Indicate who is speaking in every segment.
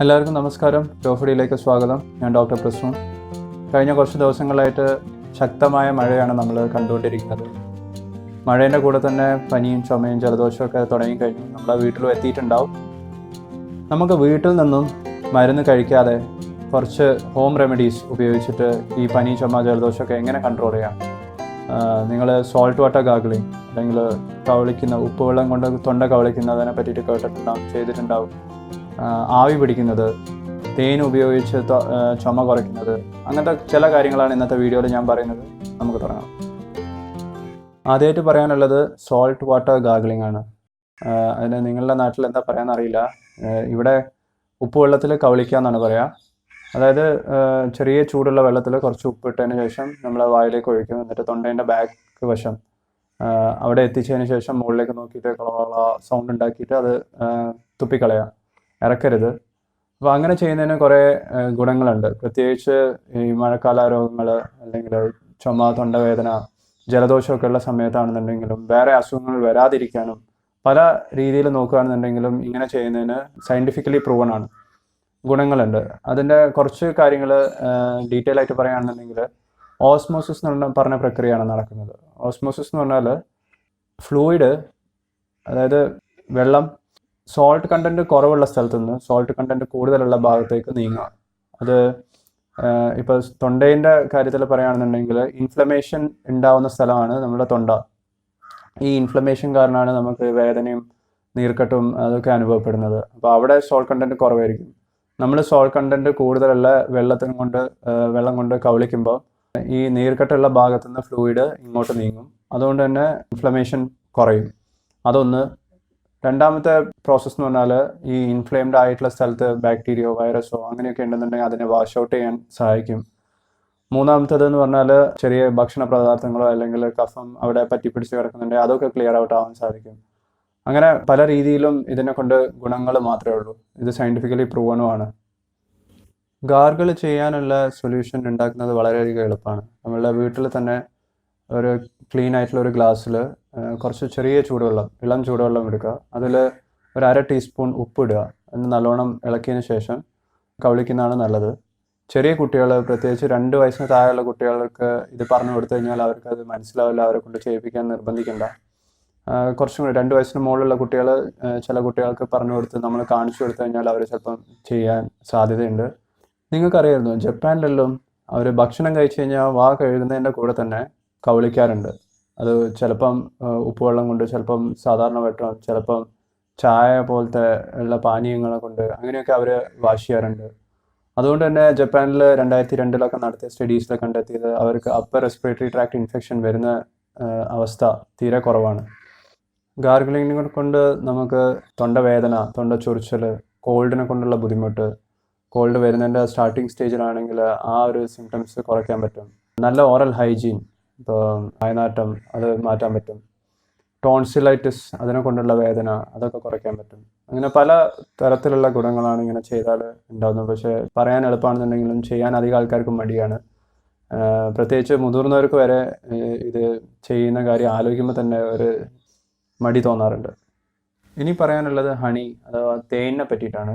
Speaker 1: എല്ലാവർക്കും നമസ്കാരം. ഡോഫഡിയിലേക്ക് സ്വാഗതം. ഞാൻ ഡോക്ടർ പ്രസൂൺ. കഴിഞ്ഞ കുറച്ച് ദിവസങ്ങളായിട്ട് ശക്തമായ മഴയാണ് നമ്മൾ കണ്ടുകൊണ്ടിരിക്കുന്നത്. മഴേൻ്റെ കൂടെ തന്നെ പനിയും ചുമയും ജലദോഷമൊക്കെ തുടങ്ങിക്കഴിഞ്ഞു. നമ്മളെ വീട്ടിലും എത്തിയിട്ടുണ്ടാവും. നമുക്ക് വീട്ടിൽ നിന്നും മരുന്ന് കഴിക്കാതെ കുറച്ച് ഹോം റെമഡീസ് ഉപയോഗിച്ചിട്ട് ഈ പനി ചുമ ജലദോഷമൊക്കെ എങ്ങനെ കൺട്രോൾ ചെയ്യാം? നിങ്ങൾ സോൾട്ട് വാട്ടർ ഗാർഗിളിങ് അല്ലെങ്കിൽ ഉപ്പുവെള്ളം കൊണ്ട് തൊണ്ട കവളിക്കുന്നതിനെ പറ്റിയിട്ട് കേട്ടിട്ടുണ്ടാവും, ചെയ്തിട്ടുണ്ടാവും. ആവി പിടിക്കുന്നത്, തേൻ ഉപയോഗിച്ച് ചുമ കുറയ്ക്കുന്നത്, അങ്ങനത്തെ ചില കാര്യങ്ങളാണ് ഇന്നത്തെ വീഡിയോയിൽ ഞാൻ പറയുന്നത്. നമുക്ക് തുടങ്ങാം. ആദ്യമായിട്ട് പറയാനുള്ളത് സോൾട്ട് വാട്ടർ ഗാർഗിളിംഗ് ആണ്. അതിന് നിങ്ങളുടെ നാട്ടിൽ എന്താ പറയാമെന്നറിയില്ല. ഇവിടെ ഉപ്പുവെള്ളത്തിൽ കവളിക്കുക എന്നാണ് പറയുക. അതായത് ചെറിയ ചൂടുള്ള വെള്ളത്തിൽ കുറച്ച് ഉപ്പിട്ടതിന് ശേഷം നമ്മൾ വായിലേക്ക് ഒഴിക്കും. എന്നിട്ട് തൊണ്ടേൻ്റെ ബാക്ക് വശം അവിടെ എത്തിച്ചതിന് ശേഷം മുകളിലേക്ക് നോക്കിയിട്ട് സൗണ്ട് ഉണ്ടാക്കിയിട്ട് അത് തുപ്പിക്കളയാം, ഇറക്കരുത്. അപ്പോൾ അങ്ങനെ ചെയ്യുന്നതിന് കുറേ ഗുണങ്ങളുണ്ട്. പ്രത്യേകിച്ച് ഈ മഴക്കാല രോഗങ്ങൾ അല്ലെങ്കിൽ ചുമ, തൊണ്ടവേദന, ജലദോഷമൊക്കെ ഉള്ള സമയത്താണെന്നുണ്ടെങ്കിലും വേറെ അസുഖങ്ങൾ വരാതിരിക്കാനും പല രീതിയിൽ നോക്കുകയാണെന്നുണ്ടെങ്കിലും ഇങ്ങനെ ചെയ്യുന്നതിന് സയൻറ്റിഫിക്കലി പ്രൂവൺ ആണ്, ഗുണങ്ങളുണ്ട്. അതിൻ്റെ കുറച്ച് കാര്യങ്ങൾ ഡീറ്റെയിൽ ആയിട്ട് പറയുകയാണെന്നുണ്ടെങ്കിൽ ഓസ്മോസിസ് എന്ന് പറഞ്ഞ പ്രക്രിയയാണ് നടക്കുന്നത്. ഓസ്മോസിസ് എന്ന് പറഞ്ഞാൽ ഫ്ലൂയിഡ്, അതായത് വെള്ളം സോൾട്ട് കണ്ടൻറ്റ് കുറവുള്ള സ്ഥലത്ത് നിന്ന് സോൾട്ട് കണ്ടൻറ്റ് കൂടുതലുള്ള ഭാഗത്തേക്ക് നീങ്ങുക. അത് ഇപ്പോൾ തൊണ്ടേൻ്റെ കാര്യത്തിൽ പറയുകയാണെന്നുണ്ടെങ്കിൽ ഇൻഫ്ലമേഷൻ ഉണ്ടാവുന്ന സ്ഥലമാണ് നമ്മുടെ തൊണ്ട. ഈ ഇൻഫ്ലമേഷൻ കാരണമാണ് നമുക്ക് വേദനയും നീർക്കെട്ടും അതൊക്കെ അനുഭവപ്പെടുന്നത്. അപ്പോൾ അവിടെ സോൾട്ട് കണ്ടൻറ്റ് കുറവായിരിക്കും. നമ്മൾ സോൾട്ട് കണ്ടൻറ്റ് കൂടുതലുള്ള വെള്ളം കൊണ്ട് കവളിക്കുമ്പോൾ ഈ നീർക്കെട്ടുള്ള ഭാഗത്തു നിന്ന് ഫ്ലൂയിഡ് ഇങ്ങോട്ട് നീങ്ങും. അതുകൊണ്ട് തന്നെ ഇൻഫ്ലമേഷൻ കുറയും. അതൊന്ന്. രണ്ടാമത്തെ പ്രോസസ്സ് എന്ന് പറഞ്ഞാൽ ഈ ഇൻഫ്ലെയിംഡ് ആയിട്ടുള്ള സ്ഥലത്ത് ബാക്ടീരിയോ വൈറസോ അങ്ങനെയൊക്കെ ഉണ്ടെന്നുണ്ടെങ്കിൽ അതിനെ വാഷ് ഔട്ട് ചെയ്യാൻ സഹായിക്കും. മൂന്നാമത്തേതെന്ന് പറഞ്ഞാൽ ചെറിയ ഭക്ഷണ പദാർത്ഥങ്ങളോ അല്ലെങ്കിൽ കഫം അവിടെ പറ്റിപ്പിടിച്ച് കിടക്കുന്നുണ്ടെങ്കിൽ അതൊക്കെ ക്ലിയർ ഔട്ട് ആവാൻ സാധിക്കും. അങ്ങനെ പല രീതിയിലും ഇതിനെ കൊണ്ട് ഗുണങ്ങൾ മാത്രമേ ഉള്ളൂ. ഇത് സയൻറ്റിഫിക്കലി പ്രൂവനുമാണ്. ഗാർഗിൾ ചെയ്യാനുള്ള സൊല്യൂഷൻ ഉണ്ടാക്കുന്നത് വളരെയധികം എളുപ്പമാണ്. നമ്മളുടെ വീട്ടിൽ തന്നെ ഒരു ക്ലീൻ ആയിട്ടുള്ള ഒരു ഗ്ലാസ്സിൽ കുറച്ച് ചെറിയ ചൂടുവെള്ളം, ഇളം ചൂടുവെള്ളം എടുക്കുക. അതിൽ ഒരു 1/2 ടീസ്പൂൺ ഉപ്പിടുക. എന്ന് നല്ലോണം ഇളക്കിയതിന് ശേഷം കവളിക്കുന്നതാണ് നല്ലത്. ചെറിയ കുട്ടികൾ, പ്രത്യേകിച്ച് 2 വയസ്സിന് താഴെയുള്ള കുട്ടികൾക്ക് ഇത് പറഞ്ഞു കൊടുത്തു കഴിഞ്ഞാൽ അവർക്ക് അത് മനസ്സിലാവില്ല. അവരെ കൊണ്ട് ചെയ്യിപ്പിക്കാൻ നിർബന്ധിക്കേണ്ട. കുറച്ചും കൂടി 2 വയസ്സിന് മുകളിലുള്ള കുട്ടികൾ, ചില കുട്ടികൾക്ക് പറഞ്ഞു കൊടുത്ത് നമ്മൾ കാണിച്ചു കൊടുത്തു കഴിഞ്ഞാൽ അവർ ചിലപ്പം ചെയ്യാൻ സാധ്യതയുണ്ട്. നിങ്ങൾക്കറിയായിരുന്നു, ജപ്പാനിലെല്ലാം അവർ ഭക്ഷണം കഴിച്ചു കഴിഞ്ഞാൽ വാ കഴുകുന്നതിൻ്റെ കൂടെ തന്നെ കവളിക്കാറുണ്ട്. അത് ചിലപ്പം ഉപ്പുവെള്ളം കൊണ്ട്, ചിലപ്പം സാധാരണ വെള്ളം, ചിലപ്പം ചായ പോലത്തെ ഉള്ള പാനീയങ്ങളെ കൊണ്ട്, അങ്ങനെയൊക്കെ അവർ വാഷ് ചെയ്യാറുണ്ട്. അതുകൊണ്ട് തന്നെ ജപ്പാനിൽ 2002 നടത്തിയ സ്റ്റഡീസിൽ കണ്ടെത്തിയത് അവർക്ക് അപ്പർ റെസ്പിറേറ്ററി ട്രാക്ട് ഇൻഫെക്ഷൻ വരുന്ന അവസ്ഥ തീരെ കുറവാണ്. ഗാർഗിളിങ്ങിനെ കൊണ്ട് നമുക്ക് തൊണ്ടവേദന, തൊണ്ട ചൊറിച്ചൽ, കോൾഡിനെ കൊണ്ടുള്ള ബുദ്ധിമുട്ട്, കോൾഡ് വരുന്നതിൻ്റെ സ്റ്റാർട്ടിങ് സ്റ്റേജിലാണെങ്കിൽ ആ ഒരു സിംറ്റംസ് കുറയ്ക്കാൻ പറ്റും. നല്ല ഓറൽ ഹൈജീൻ, ഇപ്പോൾ വായനാറ്റം, അത് മാറ്റാൻ പറ്റും. ടോൺസിലൈറ്റിസ്, അതിനെ കൊണ്ടുള്ള വേദന, അതൊക്കെ കുറയ്ക്കാൻ പറ്റും. അങ്ങനെ പല തരത്തിലുള്ള ഗുണങ്ങളാണ് ഇങ്ങനെ ചെയ്താൽ ഉണ്ടാകുന്നത്. പക്ഷേ പറയാൻ എളുപ്പമാണെന്നുണ്ടെങ്കിലും ചെയ്യാൻ അധികം ആൾക്കാർക്കും മടിയാണ്. പ്രത്യേകിച്ച് മുതിർന്നവർക്ക് വരെ ഇത് ചെയ്യുന്ന കാര്യം ആലോചിക്കുമ്പോൾ തന്നെ ഒരു മടി തോന്നാറുണ്ട്. ഇനി പറയാനുള്ളത് ഹണി അഥവാ തേനിനെ പറ്റിയിട്ടാണ്.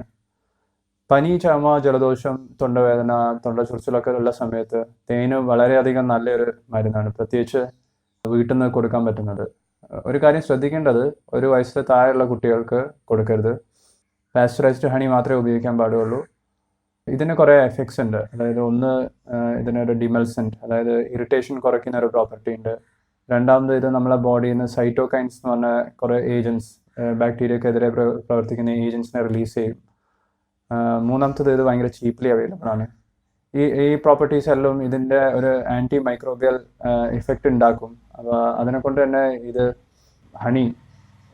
Speaker 1: പനി, ചുമ, ജലദോഷം, തൊണ്ടവേദന, തൊണ്ട ചൊറിച്ചിലൊക്കെ ഉള്ള സമയത്ത് തേന് വളരെയധികം നല്ലൊരു മരുന്നാണ്. പ്രത്യേകിച്ച് വീട്ടിൽ നിന്ന് കൊടുക്കാൻ പറ്റുന്നത്. ഒരു കാര്യം ശ്രദ്ധിക്കേണ്ടത്, 1 വയസ്സിൽ താഴെയുള്ള കുട്ടികൾക്ക് കൊടുക്കരുത്. പാസ്ചറൈസ്ഡ് ഹണി മാത്രമേ ഉപയോഗിക്കാൻ പാടുള്ളൂ. ഇതിന് കുറേ എഫക്ട്സ് ഉണ്ട്. അതായത് ഒന്ന്, ഇതിനൊരു ഡിമൽസൻറ്റ്, അതായത് ഇറിറ്റേഷൻ കുറയ്ക്കുന്ന ഒരു പ്രോപ്പർട്ടി ഉണ്ട്. രണ്ടാമത്, ഇത് നമ്മളെ ബോഡിയിൽ നിന്ന് സൈറ്റോകൈൻസ് എന്ന് പറഞ്ഞ കുറേ ഏജൻസ്, ബാക്ടീരിയക്കെതിരെ പ്രവർത്തിക്കുന്ന ഏജൻസിനെ റിലീസ് ചെയ്യും. മൂന്നാമത്തത്, ഇത് ഭയങ്കര ചീപ്ലി അവൈലബിൾ ആണ്. ഈ പ്രോപ്പർട്ടീസ് എല്ലാം ഇതിൻ്റെ ഒരു ആൻറ്റി മൈക്രോബിയൽ ഇഫക്റ്റ് ഉണ്ടാക്കും. അപ്പോൾ അതിനെക്കൊണ്ട് തന്നെ ഇത് ഹണി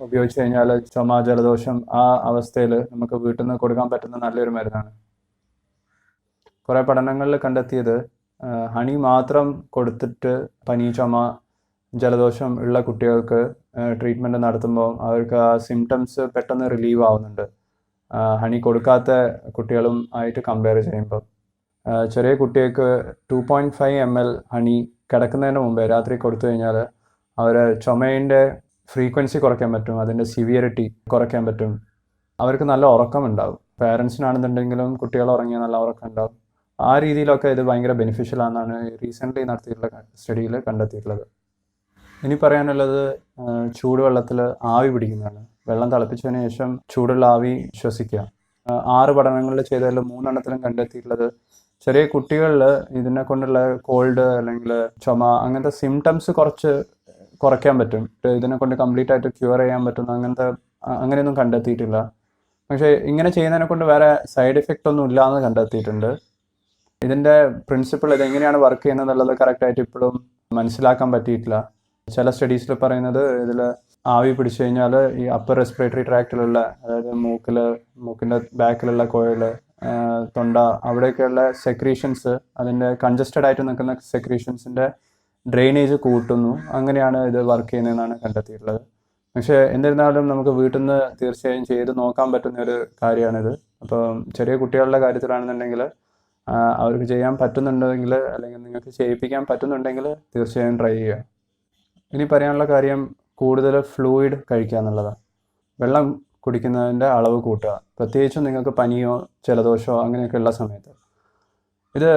Speaker 1: ഉപയോഗിച്ച് കഴിഞ്ഞാൽ ചുമ, ജലദോഷം ആ അവസ്ഥയിൽ നമുക്ക് വീട്ടിൽ നിന്ന് കൊടുക്കാൻ പറ്റുന്ന നല്ലൊരു മരുന്നാണ്. കുറേ പഠനങ്ങളിൽ കണ്ടെത്തിയത് ഹണി മാത്രം കൊടുത്തിട്ട് പനി, ചുമ, ജലദോഷം ഉള്ള കുട്ടികൾക്ക് ട്രീറ്റ്മെൻറ്റ് നടത്തുമ്പോൾ അവർക്ക് ആ സിംറ്റംസ് പെട്ടെന്ന് റിലീവ് ആവുന്നുണ്ട്, ഹണി കൊടുക്കാത്ത കുട്ടികളും ആയിട്ട് കമ്പയർ ചെയ്യുമ്പോൾ. ചെറിയ കുട്ടികൾക്ക് 2.5 ml ഹണി കിടക്കുന്നതിന് മുമ്പേ രാത്രി കൊടുത്തു കഴിഞ്ഞാൽ അവർ ചുമേൻ്റെ ഫ്രീക്വൻസി കുറയ്ക്കാൻ പറ്റും, അതിൻ്റെ സിവിയറിറ്റി കുറയ്ക്കാൻ പറ്റും. അവർക്ക് നല്ല ഉറക്കമുണ്ടാവും. പേരൻസിനാണെന്നുണ്ടെങ്കിലും കുട്ടികൾ ഉറങ്ങിയാൽ നല്ല ഉറക്കം ഉണ്ടാവും. ആ രീതിയിലൊക്കെ ഇത് ഭയങ്കര ബെനിഫിഷ്യൽ ആണെന്നാണ് റീസെൻ്റ്ലി നടത്തിയിട്ടുള്ള സ്റ്റഡിയിൽ കണ്ടെത്തിയിട്ടുള്ളത്. ഇനി പറയാനുള്ളത് ചൂടുവെള്ളത്തിൽ ആവി പിടിക്കുന്നതാണ്. വെള്ളം തിളപ്പിച്ചതിന് ശേഷം ചൂടുള്ള ആവി ശ്വസിക്കുക. 6 പഠനങ്ങളിൽ ചെയ്തതിൽ 3 എണ്ണത്തിലും കണ്ടെത്തിയിട്ടുള്ളത് ചെറിയ കുട്ടികളിൽ ഇതിനെ കൊണ്ടുള്ള കോൾഡ് അല്ലെങ്കിൽ ചുമ അങ്ങനത്തെ സിംറ്റംസ് കുറയ്ക്കാൻ പറ്റും. ഇതിനെ കൊണ്ട് കംപ്ലീറ്റ് ആയിട്ട് ക്യൂർ ചെയ്യാൻ പറ്റുന്ന അങ്ങനെയൊന്നും കണ്ടെത്തിയിട്ടില്ല. പക്ഷേ ഇങ്ങനെ ചെയ്യുന്നതിനെ കൊണ്ട് വേറെ സൈഡ് എഫക്റ്റ് ഒന്നും ഇല്ല എന്ന് കണ്ടെത്തിയിട്ടുണ്ട്. ഇതിൻ്റെ പ്രിൻസിപ്പിൾ ഇതെങ്ങനെയാണ് വർക്ക് ചെയ്യുന്നത് എന്നുള്ളത് കറക്റ്റായിട്ട് ഇപ്പോഴും മനസ്സിലാക്കാൻ പറ്റിയിട്ടില്ല. ചില സ്റ്റഡീസിൽ പറയുന്നത് ഇതിൽ ആവി പിടിച്ചു കഴിഞ്ഞാൽ ഈ അപ്പർ റെസ്പിറേറ്ററി ട്രാക്റ്റിലുള്ള, അതായത് മൂക്കിൻ്റെ ബാക്കിലുള്ള കോയിൽ, തൊണ്ട, അവിടെയൊക്കെയുള്ള സെക്രീഷൻസ്, അതിൻ്റെ കൺജസ്റ്റഡ് ആയിട്ട് നിൽക്കുന്ന സെക്രീഷൻസിൻ്റെ ഡ്രെയിനേജ് കൂട്ടുന്നു. അങ്ങനെയാണ് ഇത് വർക്ക് ചെയ്യുന്നതെന്നാണ് കണ്ടെത്തിയിട്ടുള്ളത്. പക്ഷേ എന്നിരുന്നാലും നമുക്ക് വീട്ടിൽ നിന്ന് തീർച്ചയായും ചെയ്ത് നോക്കാൻ പറ്റുന്ന ഒരു കാര്യമാണിത്. അപ്പോൾ ചെറിയ കുട്ടികളുടെ കാര്യത്തിലാണെന്നുണ്ടെങ്കിൽ അവർക്ക് ചെയ്യാൻ പറ്റുന്നുണ്ടെങ്കിൽ, അല്ലെങ്കിൽ നിങ്ങൾക്ക് ചെയ്യിപ്പിക്കാൻ പറ്റുന്നുണ്ടെങ്കിൽ തീർച്ചയായും ട്രൈ ചെയ്യുക. ഇനി പറയാനുള്ള കാര്യം കൂടുതൽ ഫ്ലൂയിഡ് കഴിക്കുക എന്നുള്ളതാണ്. വെള്ളം കുടിക്കുന്നതിൻ്റെ അളവ് കൂട്ടുക. പ്രത്യേകിച്ചും നിങ്ങൾക്ക് പനിയോ ജലദോഷമോ അങ്ങനെയൊക്കെ ഉള്ള സമയത്ത്. ഇത്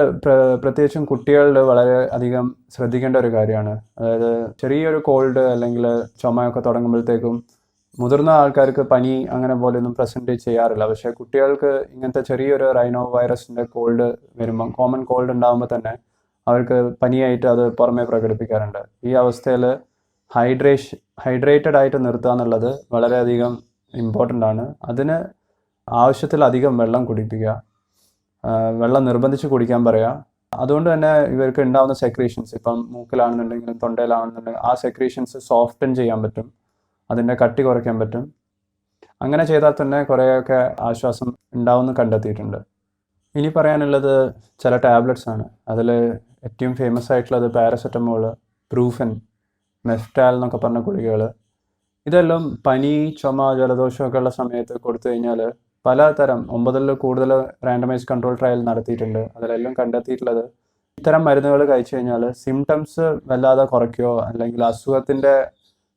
Speaker 1: പ്രത്യേകിച്ചും കുട്ടികളിൽ വളരെ അധികം ശ്രദ്ധിക്കേണ്ട ഒരു കാര്യമാണ്. അതായത് ചെറിയൊരു കോൾഡ് അല്ലെങ്കിൽ ചുമയൊക്കെ തുടങ്ങുമ്പോഴത്തേക്കും മുതിർന്ന ആൾക്കാർക്ക് പനി അങ്ങനെ പോലെയൊന്നും പ്രസൻറ്റ് ചെയ്യാറില്ല. പക്ഷേ കുട്ടികൾക്ക് ഇങ്ങനത്തെ ചെറിയൊരു റൈനോ വൈറസിൻ്റെ കോൾഡ് വരുമ്പം, കോമൺ കോൾഡ് ഉണ്ടാകുമ്പോൾ തന്നെ അവർക്ക് പനിയായിട്ട് അത് പുറമേ പ്രകടിപ്പിക്കാറുണ്ട്. ഈ അവസ്ഥയിൽ ഹൈഡ്രേറ്റഡ് ആയിട്ട് നിർത്തുക എന്നുള്ളത് വളരെയധികം ഇമ്പോർട്ടൻ്റ് ആണ്. അതിന് ആവശ്യത്തിലധികം വെള്ളം കുടിപ്പിക്കുക, വെള്ളം നിർബന്ധിച്ച് കുടിക്കാൻ പറയുക. അതുകൊണ്ട് തന്നെ ഇവർക്ക് ഉണ്ടാകുന്ന സെക്രീഷൻസ്, ഇപ്പം മൂക്കിലാണെന്നുണ്ടെങ്കിലും തൊണ്ടയിലാണെന്നുണ്ടെങ്കിലും ആ സെക്രീഷൻസ് സോഫ്റ്റൻ ചെയ്യാൻ പറ്റും, അതിൻ്റെ കട്ടി കുറയ്ക്കാൻ പറ്റും. അങ്ങനെ ചെയ്താൽ തന്നെ കുറേയൊക്കെ ആശ്വാസം ഉണ്ടാവുമെന്ന് കണ്ടെത്തിയിട്ടുണ്ട്. ഇനി പറയാനുള്ളത് ചില ടാബ്ലറ്റ്സ് ആണ്. അതിൽ ഏറ്റവും ഫേമസ് ആയിട്ടുള്ളത് പാരസെറ്റമോൾ, ബ്രൂഫൻ, മെഫ്റ്റാൽ എന്നൊക്കെ പറഞ്ഞ ഗുളികകൾ. ഇതെല്ലാം പനി, ചുമ, ജലദോഷമൊക്കെ ഉള്ള സമയത്ത് കൊടുത്തു കഴിഞ്ഞാൽ പലതരം 9 കൂടുതൽ റാൻഡമൈസ് കൺട്രോൾ ട്രയൽ നടത്തിയിട്ടുണ്ട്. അതിലെല്ലാം കണ്ടെത്തിയിട്ടുള്ളത് ഇത്തരം മരുന്നുകൾ കഴിച്ചു കഴിഞ്ഞാൽ സിംറ്റംസ് വല്ലാതെ കുറയ്ക്കുകയോ അല്ലെങ്കിൽ അസുഖത്തിൻ്റെ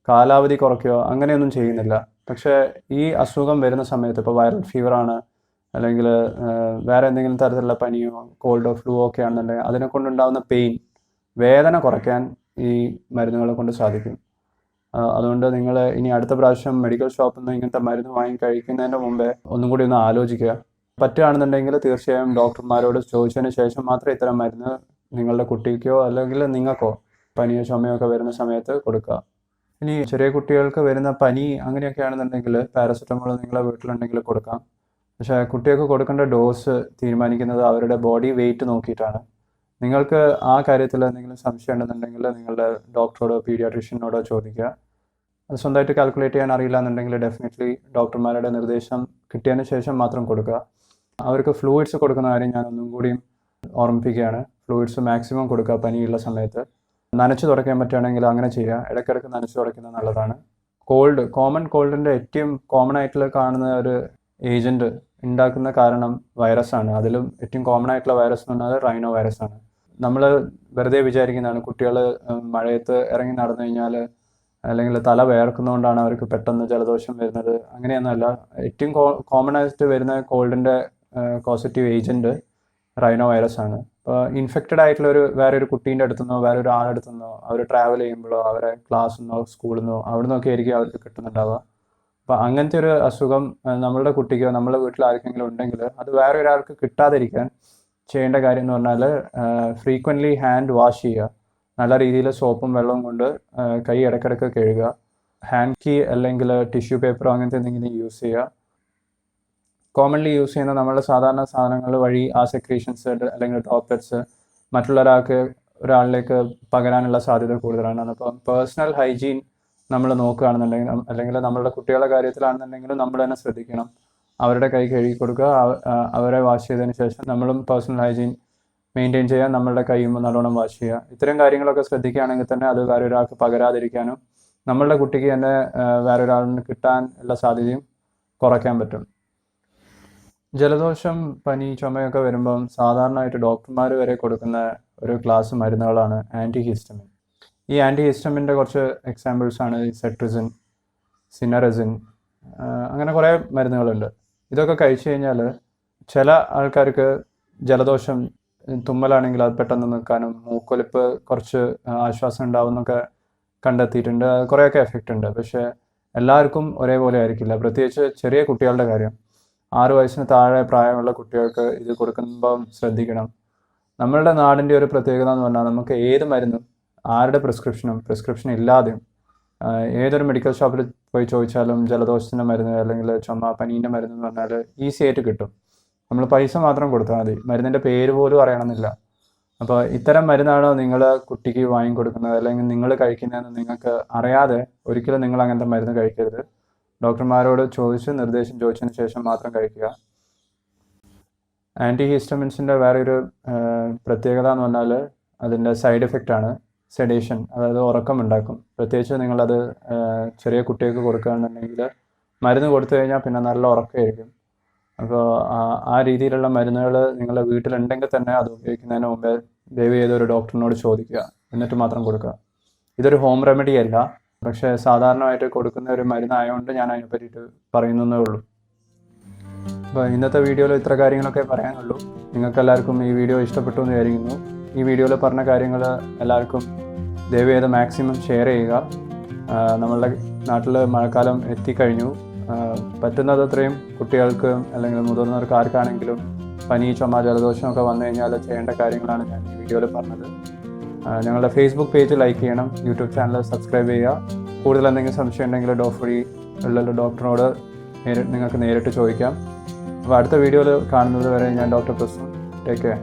Speaker 1: കാലാവധി കുറയ്ക്കുകയോ അങ്ങനെയൊന്നും ചെയ്യുന്നില്ല. പക്ഷേ ഈ അസുഖം വരുന്ന സമയത്ത്, ഇപ്പോൾ വൈറൽ ഫീവറാണ് അല്ലെങ്കിൽ വേറെ എന്തെങ്കിലും തരത്തിലുള്ള പനിയോ കോൾഡോ ഫ്ലൂ ഒക്കെ ആണെന്നുണ്ടെങ്കിൽ അതിനെ കൊണ്ടുണ്ടാകുന്ന വേദന കുറയ്ക്കാൻ ഈ മരുന്നുകളെ കൊണ്ട് സാധിക്കും. അതുകൊണ്ട് നിങ്ങൾ ഇനി അടുത്ത പ്രാവശ്യം മെഡിക്കൽ ഷോപ്പിൽ നിന്ന് ഇങ്ങനത്തെ മരുന്ന് വാങ്ങി കഴിക്കുന്നതിൻ്റെ മുമ്പേ ഒന്നും കൂടി ഒന്ന് ആലോചിക്കുക. പറ്റുകയാണെന്നുണ്ടെങ്കിൽ തീർച്ചയായും ഡോക്ടർമാരോട് ചോദിച്ചതിന് ശേഷം മാത്രമേ ഇത്തരം മരുന്ന് നിങ്ങളുടെ കുട്ടിക്കോ അല്ലെങ്കിൽ നിങ്ങൾക്കോ പനിയോ ചുമയോ ഒക്കെ വരുന്ന സമയത്ത് കൊടുക്കുക. ഇനി ചെറിയ കുട്ടികൾക്ക് വരുന്ന പനി അങ്ങനെയൊക്കെ ആണെന്നുണ്ടെങ്കിൽ പാരസെറ്റമോൾ നിങ്ങളെ വീട്ടിലുണ്ടെങ്കിൽ കൊടുക്കാം. പക്ഷേ കുട്ടികൾക്ക് കൊടുക്കേണ്ട ഡോസ് തീരുമാനിക്കുന്നത് അവരുടെ ബോഡി വെയിറ്റ് നോക്കിയിട്ടാണ്. നിങ്ങൾക്ക് ആ കാര്യത്തിൽ എന്തെങ്കിലും സംശയം ഉണ്ടെന്നുണ്ടെങ്കിൽ നിങ്ങളുടെ ഡോക്ടറോടോ പീഡിയാട്രീഷ്യനോടോ ചോദിക്കുക. അത് സ്വന്തമായിട്ട് കാൽക്കുലേറ്റ് ചെയ്യാൻ അറിയില്ല എന്നുണ്ടെങ്കിൽ ഡെഫിനറ്റ്ലി ഡോക്ടർമാരുടെ നിർദ്ദേശം കിട്ടിയതിന് ശേഷം മാത്രം കൊടുക്കുക. അവർക്ക് ഫ്ലൂയിഡ്സ് കൊടുക്കുന്ന കാര്യം ഞാൻ ഒന്നും കൂടിയും ഓർമ്മിപ്പിക്കുകയാണ്. ഫ്ലൂയിഡ്സ് മാക്സിമം കൊടുക്കുക പനിയുള്ള സമയത്ത്. നനച്ച് തുടയ്ക്കാൻ പറ്റുകയാണെങ്കിൽ അങ്ങനെ ചെയ്യുക. ഇടയ്ക്കിടയ്ക്ക് നനച്ച് തുടയ്ക്കുന്നത് നല്ലതാണ്. കോമൺ കോൾഡിൻ്റെ ഏറ്റവും കോമൺ ആയിട്ടുള്ള കാണുന്ന ഒരു ഏജൻറ്റ് ഉണ്ടാക്കുന്ന കാരണം വൈറസാണ്. അതിലും ഏറ്റവും കോമൺ ആയിട്ടുള്ള വൈറസ് എന്ന് പറഞ്ഞാൽ റൈനോ വൈറസാണ്. നമ്മൾ വെറുതെ വിചാരിക്കുന്നതാണ് കുട്ടികൾ മഴയത്ത് ഇറങ്ങി നടന്നു കഴിഞ്ഞാൽ അല്ലെങ്കിൽ തല വേർക്കുന്നതുകൊണ്ടാണ് അവർക്ക് പെട്ടെന്ന് ജലദോഷം വരുന്നത്. അങ്ങനെയൊന്നുമല്ല. ഏറ്റവും കോമൺ ആയിട്ട് വരുന്ന കോൾഡിൻ്റെ കോസറ്റീവ് ഏജൻറ്റ് റൈനോ വൈറസ് ആണ്. അപ്പോൾ ഇൻഫെക്റ്റഡ് ആയിട്ടുള്ള വേറൊരു കുട്ടീൻ്റെ അടുത്തുനിന്നോ വേറൊരു ആളെടുത്തുനിന്നോ അവർ ട്രാവൽ ചെയ്യുമ്പോഴോ അവരെ ക്ലാസ്സിൽ നിന്നോ സ്കൂളിൽ നിന്നോ അവിടെ നിന്നൊക്കെ ആയിരിക്കും അവർക്ക് കിട്ടുന്നുണ്ടാവുക. അപ്പോൾ അങ്ങനത്തെ ഒരു അസുഖം നമ്മളുടെ കുട്ടിക്കോ നമ്മളുടെ വീട്ടിൽ ആർക്കെങ്കിലും ഉണ്ടെങ്കിൽ അത് വേറെ ഒരാൾക്ക് കിട്ടാതിരിക്കാൻ ചെയ്യേണ്ട കാര്യം എന്ന് പറഞ്ഞാൽ ഫ്രീക്വൻ്റ്ലി ഹാൻഡ് വാഷ് ചെയ്യുക. നല്ല രീതിയിൽ സോപ്പും വെള്ളവും കൊണ്ട് കൈ ഇടയ്ക്കിടയ്ക്ക് കഴുകുക. ഹാൻഡ് കീ അല്ലെങ്കിൽ ടിഷ്യൂ പേപ്പറോ അങ്ങനത്തെ എന്തെങ്കിലും യൂസ് ചെയ്യുക. കോമൺലി യൂസ് ചെയ്യുന്ന നമ്മളുടെ സാധാരണ സാധനങ്ങൾ വഴി ആ സെക്രീഷൻസ് അല്ലെങ്കിൽ ഡ്രോപ്ലെറ്റ്സ് മറ്റുള്ള ഒരാളിലേക്ക് പകരാനുള്ള സാധ്യത കൂടുതലാണ്. അപ്പോൾ പേഴ്സണൽ ഹൈജീൻ നമ്മൾ നോക്കുകയാണെന്നുണ്ടെങ്കിൽ അല്ലെങ്കിൽ നമ്മളുടെ കുട്ടികളുടെ കാര്യത്തിലാണെന്നുണ്ടെങ്കിലും നമ്മൾ തന്നെ ശ്രദ്ധിക്കണം. അവരുടെ കൈ കഴുകി കൊടുക്കുക. അവരെ വാഷ് ചെയ്തതിന് ശേഷം നമ്മളും പേഴ്സണൽ ഹൈജീൻ മെയിൻറ്റെയിൻ ചെയ്യാൻ നമ്മളുടെ കൈയും നല്ലോണം വാഷ് ചെയ്യുക. ഇത്തരം കാര്യങ്ങളൊക്കെ ശ്രദ്ധിക്കുകയാണെങ്കിൽ തന്നെ അത് വേറൊരാൾക്ക് പകരാതിരിക്കാനും നമ്മളുടെ കുട്ടിക്ക് തന്നെ വേറൊരാളിന് കിട്ടാൻ ഉള്ള സാധ്യതയും കുറയ്ക്കാൻ പറ്റും. ജലദോഷം, പനി, ചുമയൊക്കെ വരുമ്പം സാധാരണയായിട്ട് ഡോക്ടർമാർ വരെ കൊടുക്കുന്ന ഒരു ക്ലാസ് മരുന്നുകളാണ് ആൻറ്റിഹിസ്റ്റമിൻ. ഈ ആൻറ്റിഹിസ്റ്റമിൻ്റെ കുറച്ച് എക്സാമ്പിൾസാണ് സെട്രിസിൻ, സിനറസിൻ, അങ്ങനെ കുറേ മരുന്നുകളുണ്ട്. ഇതൊക്കെ കഴിച്ചു കഴിഞ്ഞാൽ ചില ആൾക്കാർക്ക് ജലദോഷം, തുമ്മലാണെങ്കിൽ അത് പെട്ടെന്ന് നിൽക്കാനും മൂക്കൊലിപ്പ് കുറച്ച് ആശ്വാസം ഉണ്ടാവും എന്നൊക്കെ കണ്ടെത്തിയിട്ടുണ്ട്. കുറേയൊക്കെ എഫക്റ്റ് ഉണ്ട്. പക്ഷേ എല്ലാവർക്കും ഒരേപോലെ ആയിരിക്കില്ല. പ്രത്യേകിച്ച് ചെറിയ കുട്ടികളുടെ കാര്യം. 6 വയസ്സിന് താഴെ പ്രായമുള്ള കുട്ടികൾക്ക് ഇത് കൊടുക്കുമ്പം ശ്രദ്ധിക്കണം. നമ്മളുടെ നാടിൻ്റെ ഒരു പ്രത്യേകത എന്ന് പറഞ്ഞാൽ നമുക്ക് ഏത് മരുന്നും ആരുടെ പ്രിസ്ക്രിപ്ഷൻ ഇല്ലാതെയും ഏതൊരു മെഡിക്കൽ ഷോപ്പിൽ പോയി ചോദിച്ചാലും ജലദോഷത്തിൻ്റെ മരുന്ന് അല്ലെങ്കിൽ ചുമ, പനീൻ്റെ മരുന്ന് എന്ന് പറഞ്ഞാൽ ഈസി ആയിട്ട് കിട്ടും. നമ്മൾ പൈസ മാത്രം കൊടുത്താൽ മതി. മരുന്നിൻ്റെ പേര് പോലും അറിയണമെന്നില്ല. അപ്പോൾ ഇത്തരം മരുന്നാണോ നിങ്ങൾ കുട്ടിക്ക് വാങ്ങിക്കൊടുക്കുന്നത് അല്ലെങ്കിൽ നിങ്ങൾ കഴിക്കുന്നതെന്ന് നിങ്ങൾക്ക് അറിയാതെ ഒരിക്കലും നിങ്ങൾ അങ്ങനത്തെ മരുന്ന് കഴിക്കരുത്. ഡോക്ടർമാരോട് നിർദ്ദേശം ചോദിച്ചതിന് ശേഷം മാത്രം കഴിക്കുക. ആൻറ്റി ഹിസ്റ്റമിൻസിൻ്റെ വേറൊരു പ്രത്യേകത എന്ന് പറഞ്ഞാൽ അതിൻ്റെ സൈഡ് എഫക്റ്റാണ് സെഡേഷൻ, അതായത് ഉറക്കമുണ്ടാക്കും. പ്രത്യേകിച്ച് നിങ്ങളത് ചെറിയ കുട്ടികൾക്ക് കൊടുക്കുകയാണെന്നുണ്ടെങ്കിൽ മരുന്ന് കൊടുത്തു കഴിഞ്ഞാൽ പിന്നെ നല്ല ഉറക്കമായിരിക്കും. അപ്പോൾ ആ രീതിയിലുള്ള മരുന്നുകൾ നിങ്ങളുടെ വീട്ടിലുണ്ടെങ്കിൽ തന്നെ അത് ഉപയോഗിക്കുന്നതിന് മുമ്പേ ദയവ് ചെയ്ത് ഒരു ഡോക്ടറിനോട് ചോദിക്കുക, എന്നിട്ട് മാത്രം കൊടുക്കുക. ഇതൊരു ഹോം റെമഡി അല്ല, പക്ഷേ സാധാരണമായിട്ട് കൊടുക്കുന്ന ഒരു മരുന്നായതുകൊണ്ട് ഞാൻ അതിനെ പറ്റിയിട്ട് പറയുന്നതേ ഉള്ളൂ. അപ്പോൾ ഇന്നത്തെ വീഡിയോയിൽ ഇത്ര കാര്യങ്ങളൊക്കെ പറയാനുള്ളൂ. നിങ്ങൾക്കെല്ലാവർക്കും ഈ വീഡിയോ ഇഷ്ടപ്പെട്ടു എന്ന് വിചാരിക്കുന്നു. ഈ വീഡിയോയിൽ പറഞ്ഞ കാര്യങ്ങൾ എല്ലാവർക്കും ദയവ് ചെയ്ത് മാക്സിമം ഷെയർ ചെയ്യുക. നമ്മളുടെ നാട്ടിൽ മഴക്കാലം എത്തിക്കഴിഞ്ഞു. പറ്റുന്നതത്രയും കുട്ടികൾക്ക് അല്ലെങ്കിൽ മുതിർന്നവർക്ക് ആർക്കാണെങ്കിലും പനി, ചുമ, ജലദോഷമൊക്കെ വന്നു കഴിഞ്ഞാൽ ചെയ്യേണ്ട കാര്യങ്ങളാണ് ഞാൻ ഈ വീഡിയോയിൽ പറഞ്ഞത്. ഞങ്ങളുടെ ഫേസ്ബുക്ക് പേജ് ലൈക്ക് ചെയ്യണം, യൂട്യൂബ് ചാനൽ സബ്സ്ക്രൈബ് ചെയ്യുക. കൂടുതൽ എന്തെങ്കിലും സംശയം ഉണ്ടെങ്കിൽ ഡോഫ്രി ഉള്ള ഡോക്ടറിനോട് നിങ്ങൾക്ക് നേരിട്ട് ചോദിക്കാം. അപ്പോൾ അടുത്ത വീഡിയോയിൽ കാണുന്നത് വരെ ഞാൻ ഡോക്ടർ പ്രസൂൺ. Take care.